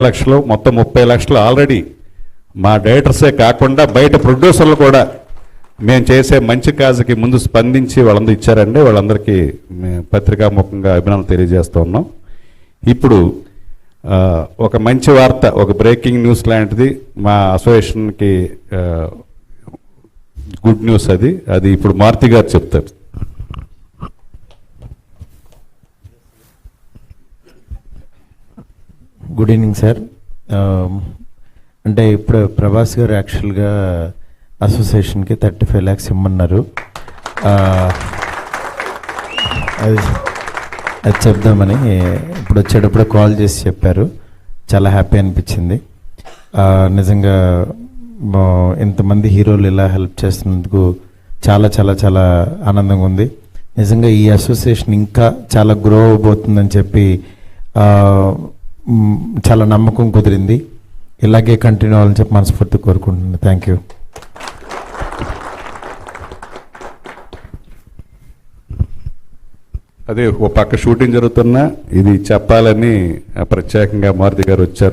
లక్షలు మొత్తం 30 లక్షలు ఆల్రెడీ మా డైరెక్టర్సే కాకుండా బయట ప్రొడ్యూసర్లు కూడా మేము చేసే మంచి కాజుకి ముందు స్పందించి వాళ్ళందరూ ఇచ్చారండి. వాళ్ళందరికీ పత్రికాముఖంగా అభినందనలు తెలియజేస్తూ ఉన్నాం. ఇప్పుడు ఒక మంచి వార్త, ఒక బ్రేకింగ్ న్యూస్ లాంటిది మా అసోసియేషన్కి గుడ్ న్యూస్. అది ఇప్పుడు మారుతి గారు చెప్తారు. Good evening sir. అంటే ఇప్పుడు ప్రభాస్ గారు యాక్చువల్గా అసోసియేషన్కి 35 lakhs ఇమ్మన్నారు. అది చెప్దామని ఇప్పుడు వచ్చేటప్పుడు కాల్ చేసి చెప్పారు. చాలా హ్యాపీ అనిపించింది. నిజంగా ఇంతమంది హీరోలు ఇలా హెల్ప్ చేస్తున్నందుకు చాలా చాలా చాలా ఆనందంగా ఉంది. నిజంగా ఈ అసోసియేషన్ ఇంకా చాలా గ్రో అవబోతుందని చెప్పి చాలా నమ్మకం కుదిరింది. ఇలాగే కంటిన్యూ అవ్వాలని చెప్పి మనస్ఫూర్తి కోరుకుంటున్నాను. Thank you. అదే ఓ పక్క షూటింగ్ జరుగుతున్నా ఇది చెప్పాలని ప్రత్యేకంగా మారుతి గారు వచ్చారు.